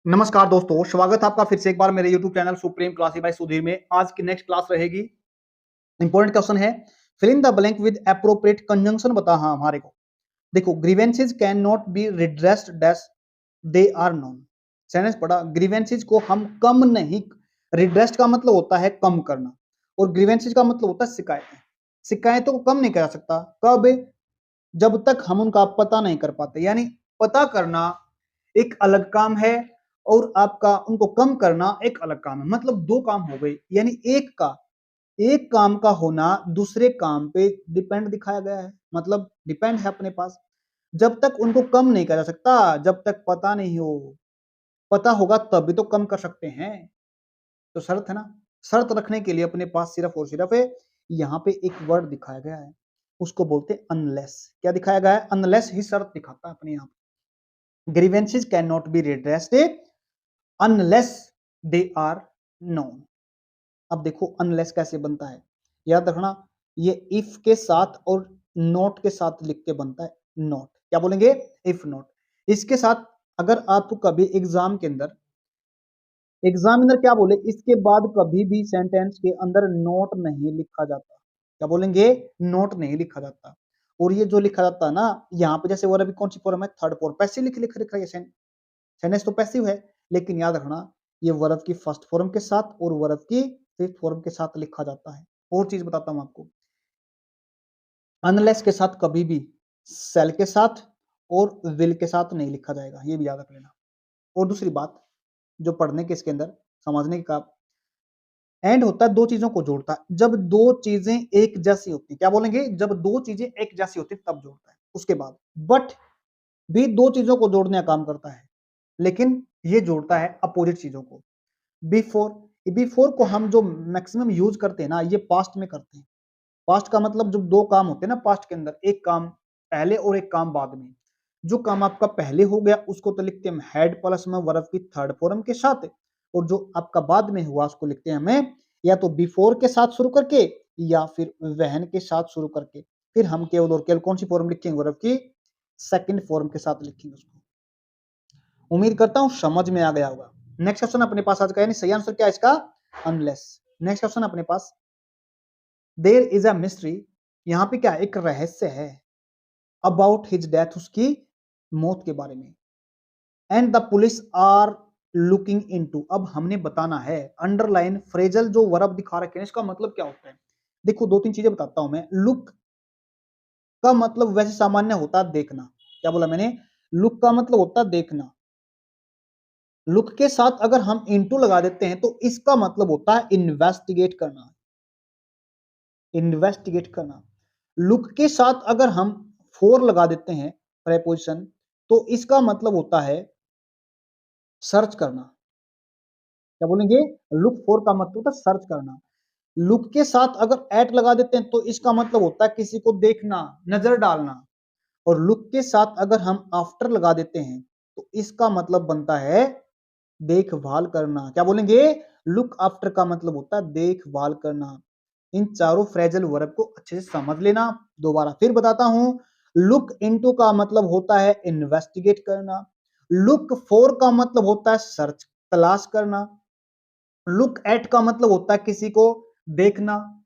नमस्कार दोस्तों, स्वागत है आपका फिर से एक बार मेरे YouTube channel supreme classes by Sudhir में। आज की नेक्स्ट क्लास रहेगी। इंपॉर्टेंट क्वेश्चन है, fill in the blank with appropriate conjunction बता। हाँ, हमारे को देखो, grievances can not be redressed dash they are known. Sentence पढ़ा, ग्रीवेंसेज को हम कम नहीं, रिड्रेस्ड का मतलब होता है कम करना और ग्रीवेंसेज का मतलब होता है शिकायतें। शिकायतों को कम नहीं करा सकता कब, जब तक हम उनका पता नहीं कर पाते। यानी पता करना एक अलग काम है और आपका उनको कम करना एक अलग काम है। मतलब दो काम हो गए। यानी एक काम का होना दूसरे काम पे डिपेंड दिखाया गया है, मतलब डिपेंड है अपने पास। जब तक उनको कम नहीं करा जा सकता, जब तक पता नहीं हो। पता होगा तभी तो कम कर सकते हैं। तो शर्त है ना, शर्त रखने के लिए अपने पास सिर्फ और सिर्फ है, यहाँ पे एक वर्ड दिखाया गया है, उसको बोलते हैं अनलेस। क्या दिखाया गया है? अनलेस ही शर्त दिखाता है अपने यहाँ। Grievances can not be redressed unless they are known. अब देखो अनलेस कैसे बनता है, याद रखना, ये इफ के साथ और नॉट के साथ लिख के बनता है। नॉट क्या बोलेंगे? If not. इसके साथ अगर आप कभी एग्जामिनर क्या बोले, इसके बाद कभी भी सेंटेंस के अंदर नोट नहीं लिखा जाता। क्या बोलेंगे? नोट नहीं लिखा जाता। और ये जो लिखा जाता है ना, यहाँ पे जैसे वो अभी कौन सी फॉर्म है? Third form. पैसिव लिख लिख लिख रही है, सेंटेंस तो पैसिव है, लेकिन याद रखना ये वर्ब की फर्स्ट फॉर्म के साथ और वर्ब की फिफ्थ फॉर्म के साथ लिखा जाता है। और चीज बताता हूं आपको, अनलेस के साथ कभी भी सेल के साथ और विल के साथ नहीं लिखा जाएगा, ये भी याद रख लेना। और दूसरी बात जो पढ़ने के इसके अंदर समझने का, एंड होता है दो चीजों को जोड़ता है। जब दो चीजें एक जैसी होती, क्या बोलेंगे? जब दो चीजें एक जैसी होती तब जोड़ता है। उसके बाद बट भी दो चीजों को जोड़ने का काम करता है, लेकिन ये जोड़ता है अपोजिट चीजों को। बिफोर, बिफोर को हम जो मैक्सिमम यूज करते हैं ना, ये पास्ट में करते हैं। पास्ट का मतलब जब दो काम होते हैं ना पास्ट के अंदर, एक काम पहले और एक काम बाद में। जो काम आपका पहले हो गया उसको तो लिखते हैं हम हैड प्लस में वर्ब की थर्ड फॉर्म के साथ, और जो आपका बाद में हुआ उसको लिखते हैं हमें या तो बिफोर के साथ शुरू करके या फिर वहन के साथ शुरू करके। फिर हम केवल और केवल कौन सी फॉर्म लिखेंगे? वर्ब की सेकंड फॉर्म के साथ लिखेंगे उसको। उम्मीद करता हूं समझ में आ गया होगा। नेक्स्ट क्वेश्चन अपने पास आज का, यानी सही आंसर क्या है इसका? अनलेस। नेक्स्ट क्वेश्चन अपने पास, देयर इज अ मिस्ट्री। यहां पे क्या, एक रहस्य है, अबाउट हिज डेथ, उसकी मौत के बारे में। And the police are looking into. अब हमने बताना है, अंडरलाइन फ्रेजल जो वर्ब दिखा रखे हैं इसका मतलब क्या होता है। देखो दो तीन चीजें बताता हूं मैं। लुक का मतलब वैसे सामान्य होता है देखना। क्या बोला मैंने? लुक का मतलब होता है देखना। लुक के साथ अगर हम इनटू लगा देते हैं तो इसका मतलब होता है इन्वेस्टिगेट करना। इन्वेस्टिगेट करना। लुक के साथ अगर हम फोर लगा देते हैं प्रेपोजिशन, तो इसका मतलब होता है सर्च करना। क्या बोलेंगे? लुक फॉर का मतलब होता है सर्च करना। लुक के साथ अगर एट लगा देते हैं तो इसका मतलब होता है किसी को देखना, नजर डालना। और लुक के साथ अगर हम आफ्टर लगा देते हैं तो इसका मतलब बनता है देखभाल करना। क्या बोलेंगे? लुक आफ्टर का मतलब होता है देखभाल करना। इन चारों फ्रेजल वर्ब को अच्छे से समझ लेना। दोबारा फिर बताता हूं, लुक इनटू का मतलब होता है इन्वेस्टिगेट करना। लुक फॉर का मतलब होता है सर्च, तलाश करना। लुक एट का मतलब होता है किसी को देखना,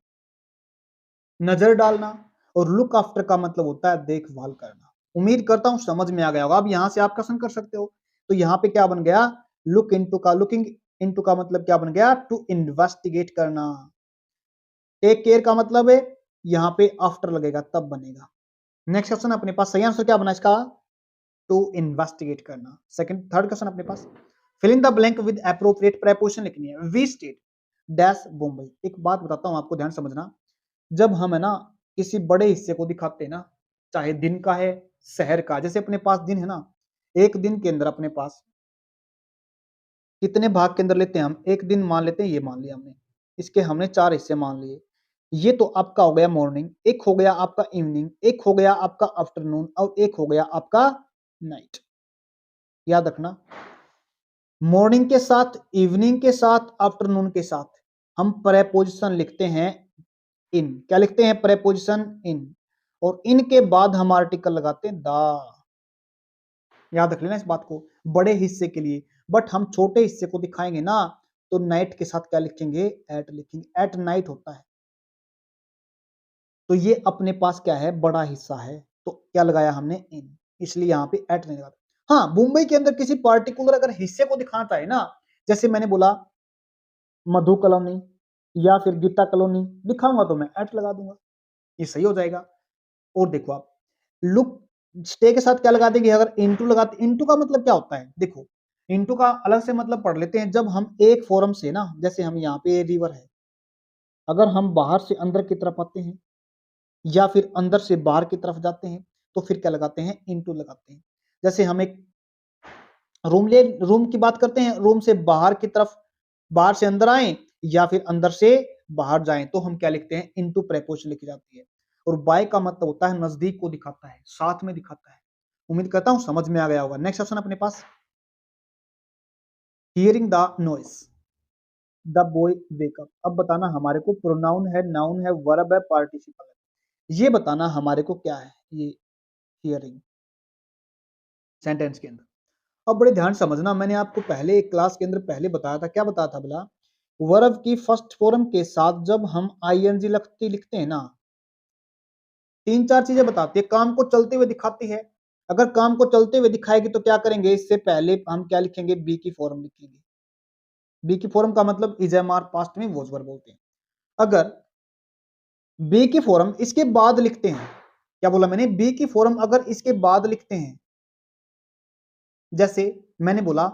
नजर डालना। और लुक आफ्टर का मतलब होता है देखभाल करना। उम्मीद करता हूं समझ में आ गया होगा। अब यहां से आप क्वेश्चन कर सकते हो। तो यहां पे क्या बन गया? लुक इनटू का, लुकिंग इनटू का मतलब क्या बन गया? टू इन्वेस्टिगेट करना। टेक केयर का मतलब है यहाँ पे आफ्टर लगेगा तब बनेगा। नेक्स्ट क्वेश्चन अपने पास, सही आंसर क्या बना इसका? टू इन्वेस्टिगेट करना। सेकंड, थर्ड क्वेश्चन अपने पास, fill in the blank with appropriate preposition लिखनी है। We state dash Bombay. एक बात बताता हूं आपको, ध्यान समझना। जब हम है ना किसी बड़े हिस्से को दिखाते हैं ना, चाहे दिन का है, शहर का, जैसे अपने पास दिन है ना, एक दिन के अंदर अपने पास कितने भाग के अंदर लेते हैं हम? एक दिन मान लेते हैं, ये मान लिया हमने, इसके हमने चार हिस्से मान लिए। ये तो आपका हो गया मॉर्निंग, एक हो गया आपका इवनिंग, एक हो गया आपका आफ्टरनून और एक हो गया आपका नाइट। याद रखना, मॉर्निंग के साथ, इवनिंग के साथ, आफ्टरनून के साथ हम प्रेपोजिशन लिखते हैं इन। क्या लिखते हैं? प्रेपोजिशन इन। और इन के बाद हम आर्टिकल लगाते हैं द। याद रख लेना इस बात को, बड़े हिस्से के लिए। बट हम छोटे हिस्से को दिखाएंगे ना, तो नाइट के साथ क्या लिखेंगे, एट लिखेंगे, एट नाइट होता है। तो ये अपने पास क्या है, बड़ा हिस्सा है, तो क्या लगाया हमने, इन, इसलिए यहाँ पे एट नहीं लगा। हाँ, मुंबई के अंदर किसी पार्टिकुलर अगर हिस्से को दिखाना चाहे ना, जैसे मैंने बोला मधु कॉलोनी या फिर गीता कॉलोनी दिखाऊंगा, तो मैं एट लगा दूंगा, ये सही हो जाएगा। और देखो आप लुक स्टे के साथ क्या लगा देंगे, अगर इनटू लगाते, इनटू का मतलब क्या होता है, देखो इनटू का अलग से मतलब पढ़ लेते हैं। जब हम एक फोरम से ना, जैसे हम यहाँ पे रिवर है, अगर हम बाहर से अंदर की तरफ आते हैं या फिर अंदर से बाहर की तरफ जाते हैं, तो फिर क्या लगाते हैं, इनटू लगाते हैं। जैसे हम एक रूम की बात करते हैं, रूम से बाहर की तरफ, बाहर से अंदर आए या फिर अंदर से बाहर जाएं, तो हम क्या लिखते हैं, इनटू प्रेपोजिशन लिखी जाती है। और बाय का मतलब होता है नजदीक को दिखाता है, साथ में दिखाता है। उम्मीद करता हूं समझ में आ गया होगा। नेक्स्ट ऑप्शन अपने पास, hearing the noise the boy wake up. अब बताना हमारे को प्रोनाउन है, नाउन है, वर्ब है, पार्टिसिपल है, ये बताना हमारे को क्या है ये हियरिंग सेंटेंस के अंदर। अब बड़े ध्यान समझना, मैंने आपको पहले एक क्लास के अंदर पहले बताया था, क्या बताया था बोला, वर्ब की फर्स्ट फॉर्म के साथ जब हम आईएनजी लिखते हैं ना, तीन चार चीजें बताती है, काम को चलते हुए दिखाती है। अगर काम को चलते हुए दिखाएगी तो क्या करेंगे, इससे पहले हम क्या लिखेंगे, बी की फॉर्म लिखेंगे। बी की फॉर्म का मतलब इज एम आर, पास्ट में वॉज वर्ब बोलते हैं। अगर बी की फॉर्म इसके बाद लिखते हैं, क्या बोला मैंने, बी की फॉर्म अगर इसके बाद लिखते हैं, जैसे मैंने बोला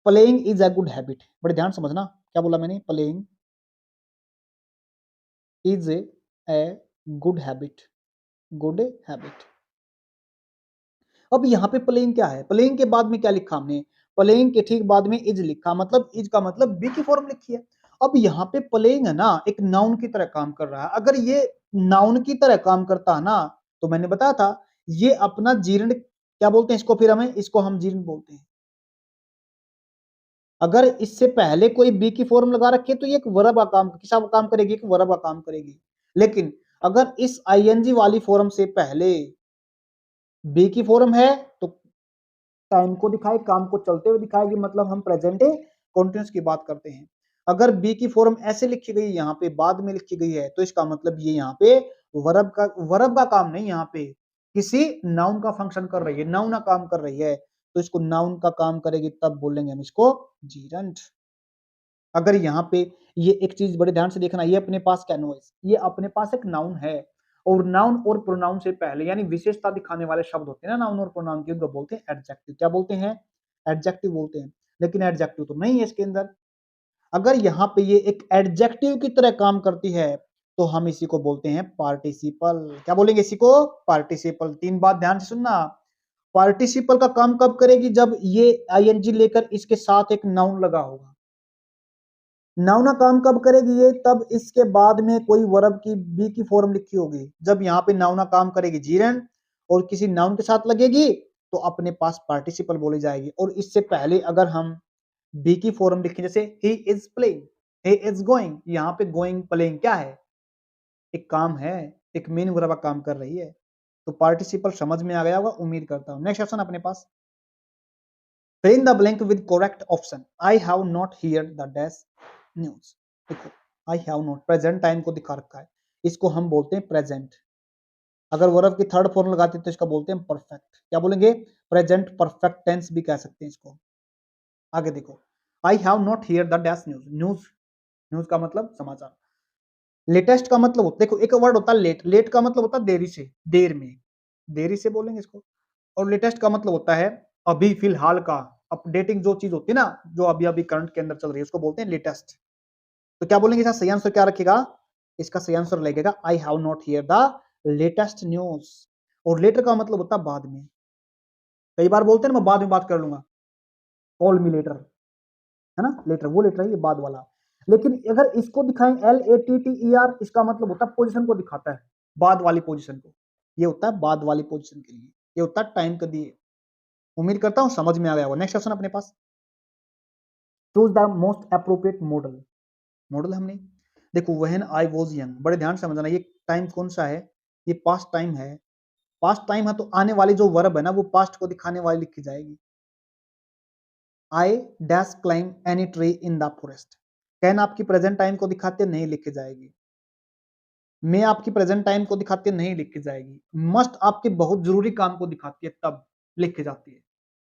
playing is a good habit, बड़े ध्यान समझना, क्या बोला मैंने, playing is a good habit, good habit. अब यहाँ पे प्लेइंग क्या है, प्लेइंग के बाद में क्या लिखा हमने, प्लेइंग के ठीक बाद में इज लिखा, मतलब इज का मतलब बी की फॉर्म लिखी है। अब यहाँ पे प्लेइंग है ना, एक नाउन की तरह काम कर रहा है। अगर ये नाउन की तरह काम करता है ना, तो मैंने बताया था ये अपना जीर्ण, क्या बोलते हैं इसको, फिर हमें इसको हम जीर्ण बोलते हैं। अगर इससे पहले कोई बी की फॉर्म लगा रखे तो ये एक वर्ब का काम, किसका काम करेगी, एक वर्ब का काम करेगी। लेकिन अगर इस आईएनजी वाली फॉर्म से पहले बी की फॉर्म है, तो टाइम को दिखाए, काम को चलते हुए दिखाएगी, मतलब हम प्रेजेंट कॉन्टिन्यूस की बात करते हैं। अगर बी की फॉर्म ऐसे लिखी गई, यहाँ पे बाद में लिखी गई है, तो इसका मतलब ये यहाँ पे वर्ब का काम नहीं, यहाँ पे किसी नाउन का फंक्शन कर रही है, नाउन का काम कर रही है, तो इसको नाउन का काम करेगी, तब बोलेंगे हम इसको जीरंट। अगर यहाँ पे ये एक चीज बड़े ध्यान से देखना, ये अपने पास क्या नॉइस, ये अपने पास एक नाउन है, और नाउन और प्रोनाउन से पहले यानी विशेषता दिखाने वाले शब्द होते हैं ना नाउन और प्रोनाउन के, उनको बोलते हैं एडजेक्टिव। क्या बोलते हैं, एडजेक्टिव बोलते हैं। लेकिन एडजेक्टिव तो नहीं है इसके अंदर। अगर यहाँ पे ये एक एडजेक्टिव की तरह काम करती है, तो हम इसी को बोलते हैं पार्टिसिपल। क्या बोलेंगे इसी को, पार्टिसिपल। तीन बात ध्यान से सुनना, पार्टिसिपल का काम कब करेगी, जब ये आईएनजी लेकर इसके साथ एक नाउन लगा होगा। नाउन काम कब करेगी ये, तब इसके बाद में कोई वर्ब की बी की फॉर्म लिखी होगी। जब यहाँ पे नाउन काम करेगी जीरन और किसी नाउन के साथ लगेगी, तो अपने पास पार्टिसिपल बोली जाएगी। और इससे पहले अगर हम बी की फॉर्म लिखें, जैसे he is playing, he is going, यहाँ पे गोइंग प्लेइंग क्या है, एक काम है, एक मेन वर्ब काम कर रही है। तो पार्टिसिपल समझ में आ गया होगा, उम्मीद करता हूँ। नेक्स्ट ऑप्शन अपने पास, fill in the blank with correct option. I have not heard the dash news. देखो I have not present time को दिखा रखा है, इसको हम बोलते हैं प्रेजेंट। अगर वर्ब की थर्ड फॉर्म लगाते हैं तो इसका बोलते हैं परफेक्ट। क्या बोलेंगे, प्रेजेंट परफेक्ट टेंस भी कह सकते हैं इसको। आगे देखो, I have not here the dash news, news news का मतलब समाचार। लेटेस्ट का मतलब होता, देखो एक वर्ड होता है लेट, लेट का मतलब होता है देरी से, देर में, देरी से बोलेंगे इसको। और लेटेस्ट का मतलब होता है अभी फिलहाल का, अपडेटिंग जो चीज होती है ना, जो अभी अभी करंट के अंदर चल रही है, उसको बोलते हैं लेटेस्ट। तो क्या बोलेंगे, इसका सही आंसर क्या रखेगा, इसका सही आंसर लगेगा I have not here the latest news. और लेटर का मतलब होता है बाद में। कई बार बोलते हैं ना, मैं बाद में बात कर लूंगा, कॉल मी लेटर, है ना, लेटर वो लेटर है, ये बाद वाला। लेकिन अगर इसको दिखाएं LATTER, इसका मतलब होता है पोजीशन को दिखाता है, बाद वाली पोजीशन को। ये होता है बाद वाली पोजीशन के लिए, ये होता है टाइम के लिए। उम्मीद करता हूं समझ में आ गया होगा। नेक्स्ट क्वेश्चन अपने पास, choose the most appropriate modal. Modal हमने देखो व्हेन आई वाज यंग, बड़े ध्यान से समझना, ये टाइम कौन सा है, ये पास्ट टाइम है। पास्ट टाइम है तो आने वाली जो वर्ब है ना, वो पास्ट को दिखाने वाली लिखी जाएगी। I dash climb any tree in the forest. Can आपकी प्रेजेंट टाइम को दिखाते नहीं लिखी जाएगी। मैं आपकी प्रेजेंट टाइम को दिखाती है नहीं लिखी जाएगी। मस्ट आपके बहुत जरूरी काम को दिखाती है तब लिखी जाती है।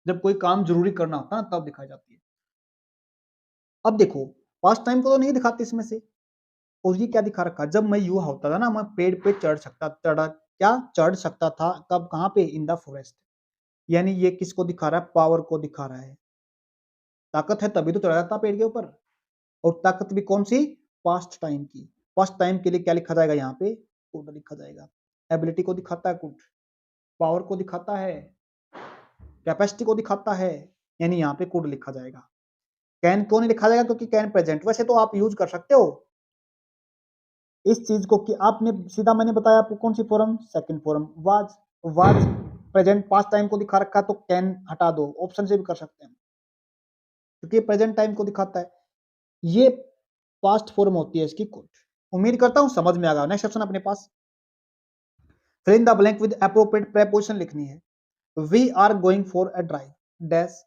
जब कोई काम जरूरी करना होता है ना तब दिखाई जाती है। अब देखो पास्ट टाइम को तो नहीं दिखाती इसमें से, और ये क्या दिखा रखा, जब मैं युवा होता था ना मैं पेड़ पे चढ़ सकता था, कब कहाँ पे, इन द फॉरेस्ट। यानी ये किसको दिखा रहा है, पावर को दिखा रहा है। ताकत है तभी तो चढ़ा जाता पेड़ के ऊपर, और ताकत भी कौन सी, पास्ट टाइम की। पास्ट टाइम के लिए क्या लिखा जाएगा यहाँ पे, कुड लिखा जाएगा। एबिलिटी को दिखाता है कुड, पावर को दिखाता है, कैपेसिटी को दिखाता है, यानी यहाँ पे कुड लिखा जाएगा। कैन क्यों नहीं लिखा जाएगा, क्योंकि कैन प्रेजेंट। वैसे तो आप यूज कर सकते हो इस चीज को कि आपने सीधा मैंने बताया आपको कौन सी form, second form. Was present past time को दिखा रखा है तो कैन हटा दो, ऑप्शन से भी कर सकते हैं क्योंकि प्रेजेंट टाइम को दिखाता है। ये पास्ट फॉर्म होती है इसकी कुड। उम्मीद करता हूं समझ में आ गया। नेक्स्ट ऑप्शन अपने पास, fill in the blank with appropriate preposition लिखनी है। We are going for a drive dash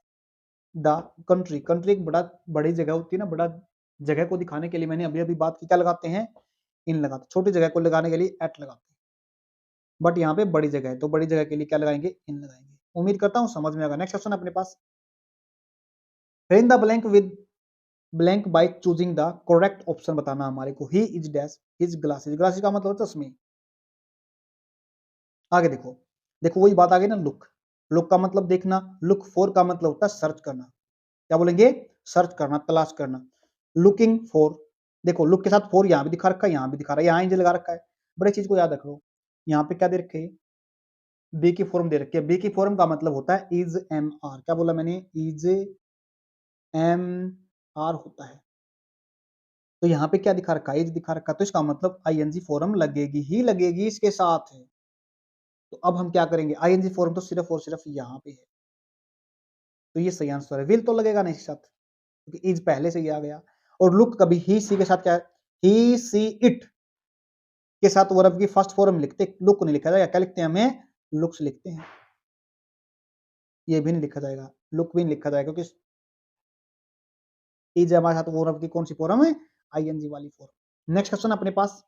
the country. Country एक बड़ी जगह होती है ना, बड़ा जगह को दिखाने के लिए मैंने अभी अभी बात की, क्या लगाते हैं, इन लगाते। छोटी जगह को लगाने के लिए एट लगाते हैं, बट यहाँ पे बड़ी जगह है तो बड़ी जगह के लिए क्या लगाएंगे, इन लगाएंगे। उम्मीद करता हूँ समझ में आएगा। नेक्स्ट ऑप्शन अपने पास, fill in the blank with blank by choosing the correct option बताना हमारे को। He is dash his glasses. Glasses का मतलब चश्मे। आगे देखो, देखो वही बात आ गई ना, लुक। लुक का मतलब देखना, लुक फॉर का मतलब होता है सर्च करना। क्या बोलेंगे, सर्च करना, तलाश करना। लुकिंग फॉर, देखो लुक के साथ फॉर यहाँ भी दिखा रखा है, यहाँ भी दिखा रहा है, यहाँ इंजन लगा रखा है। बड़े चीज को याद रख लो। यहाँ पे क्या दे रखे है, बी की फॉर्म दे रखी है। बी की फॉर्म का मतलब होता है इज एम आर। क्या बोला मैंने, इज एम आर होता है। तो यहाँ पे क्या दिखा रखा है, इज दिखा रखा है, तो इसका मतलब आईएनजी फॉर्म लगेगी ही लगेगी इसके साथ है। तो अब हम क्या करेंगे, आईएनजी फॉर्म तो सिर्फ और सिर्फ यहाँ पे है, तो ये सही आंसर है। विल तो लगेगा नहीं इसके साथ क्योंकि इज पहले से ही आ गया। और लुक कभी ही सी के साथ क्या है, ही सी इट के साथ वर्ब की फर्स्ट फॉर्म लिखते, लुक नहीं लिखा जाएगा। क्या लिखते हैं, हमें लुक्स लिखते हैं। ये भी नहीं लिखा जाएगा, लुक भी नहीं लिखा जाएगा क्योंकि इज हमारे साथ वर्ब की कौन सी फॉर्म है, आईएनजी वाली फॉर्म। नेक्स्ट क्वेश्चन अपने पास,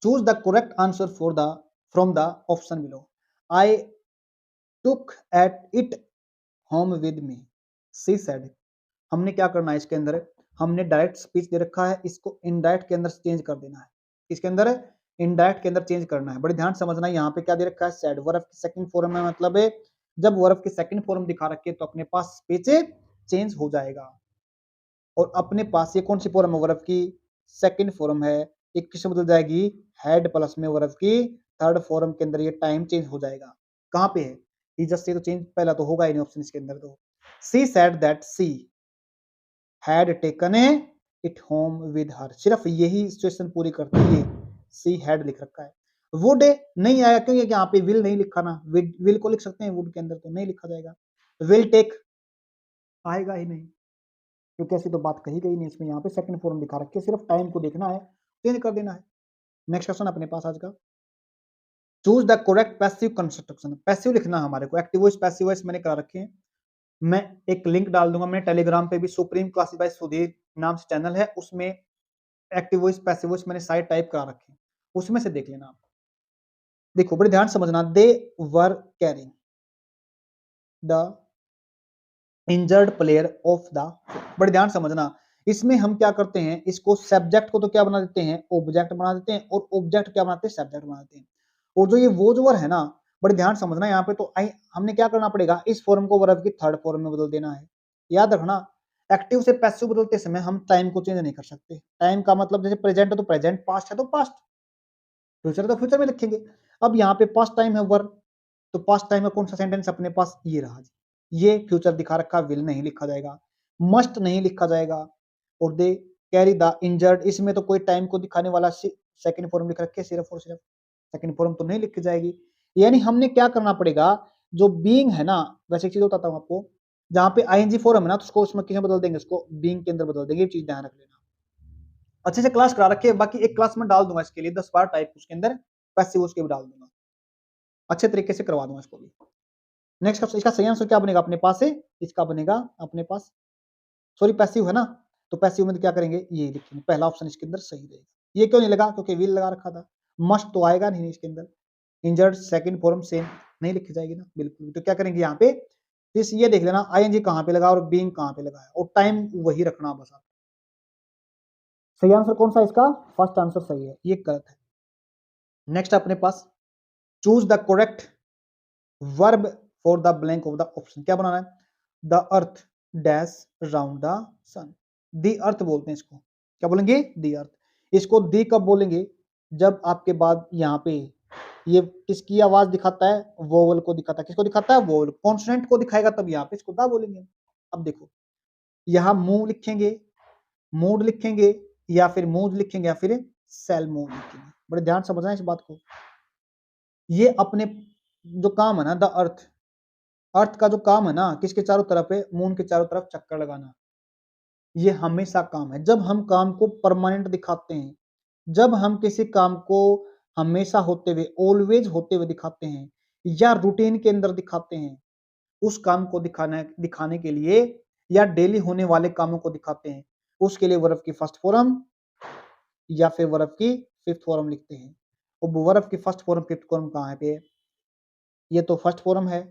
choose the correct answer for the from the option below. I took at it home with me, she said. हमने क्या करना है इसके अंदर, हमने डायरेक्ट स्पीच दे रखा है, इसको इनडायरेक्ट के अंदर चेंज कर देना है। इसके अंदर इनडायरेक्ट के अंदर चेंज करना है। बड़े ध्यान समझना, यहाँ पे क्या दे रखा है, सेड। वर्ब की सेकंड फॉर्म में मतलब है जब वर्ब की सेकंड फॉर्म दिखा रखी है तो अपने पास स्पीच चेंज हो जाएगा। और अपने पास ये कौन सी फॉर्म है, वर्ब की सेकंड फॉर्म है, एक किससे बदल जाएगी, हैड प्लस में वर्ब की थर्ड फॉर्म के अंदर ये टाइम चेंज हो जाएगा। कहाँ पे है, ही जस्ट से तो चेंज पहला तो होगा ही नहीं ऑप्शन इसके अंदर। तो she said that she had taken it home with her, सिर्फ यही सिचुएशन पूरी करती है। सी हैड लिख रखा है। वुड नहीं आया क्योंकि यहाँ पे विल नहीं लिखा ना, विल को लिख सकते हैं, वुड के अंदर तो नहीं लिखा जाएगा। विल टेक आएगा ही नहीं क्योंकि ऐसी तो बात कही गई नहीं इसमें। यहाँ पे सेकंड फॉर्म दिखा रखी है, सिर्फ टाइम को देखना है, चेंज कर देना है। नेक्स्ट क्वेश्चन अपने पास आज का, choose the correct passive construction. Passive लिखना हमारे को, एक्टिव वॉइस पैसिव वॉइस मैंने करा रखे हैं। मैं एक लिंक डाल दूंगा, मैं टेलीग्राम पे भी, सुप्रीम क्लासेस बाय सुधीर नाम से चैनल है, उसमें एक्टिव वॉइस पैसिव वॉइस मैंने साइड टाइप करा रखे हैं, उसमें से देख लेना आप। देखो बड़े ध्यान समझना, they were carrying the injured player of the, बड़े ध्यान समझना, इसमें हम क्या करते हैं, इसको सब्जेक्ट को तो क्या बना देते हैं, ऑब्जेक्ट बना देते हैं, और ऑब्जेक्ट क्या बनाते हैं, सब्जेक्ट बना देते हैं। और जो ये वोजवर है ना, बड़े ध्यान समझना, यहाँ पे तो हमने क्या करना पड़ेगा, इस फॉर्म को वर्ब की थर्ड फॉर्म में बदल देना है। याद रखना, एक्टिव से पैसिव बदलते समय हम टाइम को चेंज नहीं कर सकते। टाइम का मतलब जैसे प्रेजेंट है तो प्रेजेंट, पास्ट है तो पास्ट, फ्यूचर तो फ्यूचर में लिखेंगे। अब यहाँ पे पास्ट टाइम है वर्ब, तो पास्ट टाइम में कौन सा सेंटेंस अपने पास, ये रहा जी। ये फ्यूचर दिखा रखा, विल नहीं लिखा जाएगा, मस्ट नहीं लिखा जाएगा। और दे कैरी द इंजर्ड, इसमें तो कोई टाइम को दिखाने वाला सेकंड फॉर्म लिख रखे, सिर्फ और सिर्फ सेकंड फॉर्म तो नहीं लिखी जाएगी। यानी हमने क्या करना पड़ेगा, जो बीइंग है ना, वैसे एक चीज बताता हूँ आपको, जहाँ पे आईएनजी फॉर्म है ना तो उसको उसमें किसमें बदल देंगे, उसको बीइंग के अंदर बदल देंगे। ये चीज ध्यान रख लेना। अच्छे से क्लास करा रखी है, बाकी एक क्लास में डाल दूंगा इसके लिए 10-12 टाइप, उसके अंदर पैसिव उसके भी डाल दूंगा, अच्छे तरीके से करवा दूंगा इसको भी। नेक्स्ट क्वेश्चन, इसका सही आंसर क्या बनेगा अपने पास से, इसका बनेगा अपने पास, सॉरी पैसिव है ना, तो पैसिव में क्या करेंगे, ये लिखेंगे, पहला ऑप्शन इसके अंदर सही रहेगा। ये क्यों नहीं लगा, क्योंकि विल लगा रखा था, मस्ट तो आएगा नहीं इसके अंदर, इंजर्ड सेकंड फॉर्म सेम नहीं लिखी जाएगी ना, बिल्कुल। तो क्या करेंगे यहाँ पे, इस ये देख लेना आईएनजी कहाँ पे लगा और बीइंग कहाँ पे लगा है, और टाइम वही रखना बस आप। सही आंसर कौन सा इसका, फर्स्ट आंसर सही है, ये गलत है। नेक्स्ट अपने पास, choose the correct verb for the blank of the option, क्या बनाना है, the earth dash round the sun, the earth बोलते हैं इसको, क्या बोलेंगे, दी अर्थ। इसको दी कब बोलेंगे, जब आपके बाद यहाँ पे ये किसकी आवाज दिखाता है, वोवल को दिखाता है, किसको दिखाता है, वोवल, कॉन्सोनेंट को दिखाएगा, तब यहाँ पे इसको दा बोलेंगे। अब देखो यहाँ मूव लिखेंगे, मूड लिखेंगे, या फिर मूव लिखेंगे, या फिर सेल मूव लिखेंगे, बड़े ध्यान से समझना इस बात को। ये अपने जो काम है ना, द अर्थ, अर्थ का जो काम है ना, किसके चारों तरफ है, मून के चारों तरफ चक्कर लगाना, ये हमेशा काम है। जब हम काम को परमानेंट दिखाते हैं, जब हम किसी काम को हमेशा होते हुए, ऑलवेज होते हुए दिखाते हैं, या रूटीन के अंदर दिखाते हैं, उस काम को दिखाने के लिए, या डेली होने वाले कामों को दिखाते हैं, उसके लिए वर्ब की फर्स्ट फॉर्म या फिर वर्ब की फिफ्थ फॉर्म लिखते हैं। और वर्ब की फर्स्ट फॉर्म फिफ्थ फॉर्म कहाँ है पे, ये तो फर्स्ट फॉर्म है,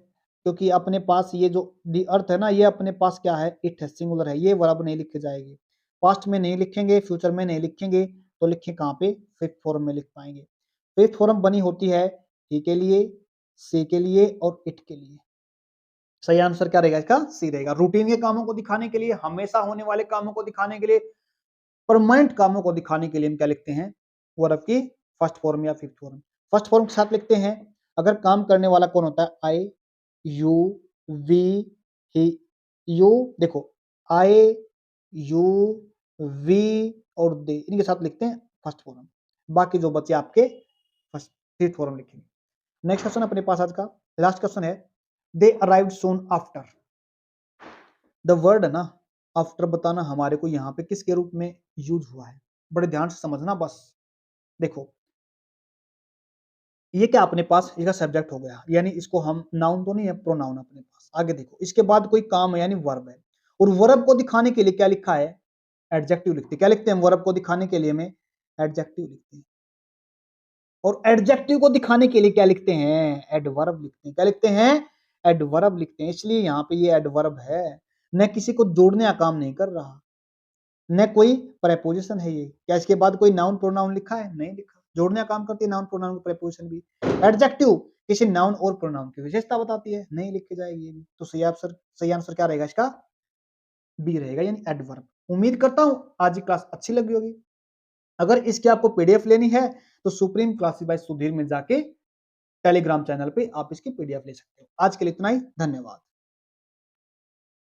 क्योंकि अपने पास ये जो दी अर्थ है ना, ये अपने पास क्या है, इट है, सिंगुलर है, ये वर्ब नहीं लिखी जाएगी, पास्ट में नहीं लिखेंगे, फ्यूचर में नहीं लिखेंगे, तो लिखें कहाँ पे, फिफ्थ फॉर्म में लिख पाएंगे। फिफ्थ फॉर्म बनी होती है ही के लिए, सी के लिए और इट के लिए। सही आंसर क्या रहेगा इसका, सी रहेगा। रूटीन के कामों को दिखाने के लिए, हमेशा होने वाले कामों को दिखाने के लिए, परमानेंट कामों को दिखाने के लिए हम क्या लिखते हैं, वर्ब की फर्स्ट फॉर्म या फिफ्थ फॉर्म। फर्स्ट फॉर्म के साथ लिखते हैं, अगर काम करने वाला कौन होता है, आई, यू, वी, ही, यू, देखो आई, यू, वी और दे, इनके साथ लिखते हैं फर्स्ट फॉर्म, बाकी जो बचे आपके फर्स्ट फिफ्थ फॉर्म लिखेंगे। नेक्स्ट क्वेश्चन अपने पास आज का लास्ट क्वेश्चन है, they arrived soon after, the word है ना, आफ्टर बताना हमारे को यहाँ पे किसके रूप में यूज हुआ है, बड़े ध्यान से समझना बस। देखो ये क्या अपने पास, इसका सब्जेक्ट हो गया, यानी इसको हम नाउन तो नहीं है, प्रोनाउन अपने पास। आगे देखो इसके बाद कोई काम है यानी वर्ब है, और वर्ब को दिखाने के लिए क्या लिखा है, एडजेक्टिव लिखते हैं। क्या लिखते हैं, वर्ब को दिखाने के लिए में एडजेक्टिव लिखते हैं, और एडजेक्टिव को दिखाने के लिए क्या लिखते हैं, एडवर्ब लिखते हैं। क्या लिखते हैं, एडवर्ब लिखते हैं। इसलिए यहाँ पे ये एडवर्ब है, न किसी को जोड़ने का काम नहीं कर रहा, न कोई प्रेपोजिशन है ये। क्या इसके बाद कोई नाउन प्रोनाउन लिखा है, नहीं लिखा। जोड़ने का काम करती है नाउन प्रोनाउन प्रेपोजिशन भी। एडजेक्टिव किसी नाउन और प्रोनाउन की विशेषता बताती है, नहीं लिखी जाएगी ये भी। तो सही आंसर क्या रहेगा इसका, बी रहेगा, यानी एडवर्ब। उम्मीद करता हूं आज की क्लास अच्छी लगी होगी। अगर इसकी आपको पीडीएफ लेनी है तो सुप्रीम क्लासेस बाय सुधीर में जाके टेलीग्राम चैनल पे आप इसकी पीडीएफ ले सकते हो। आज के लिए इतना ही, धन्यवाद।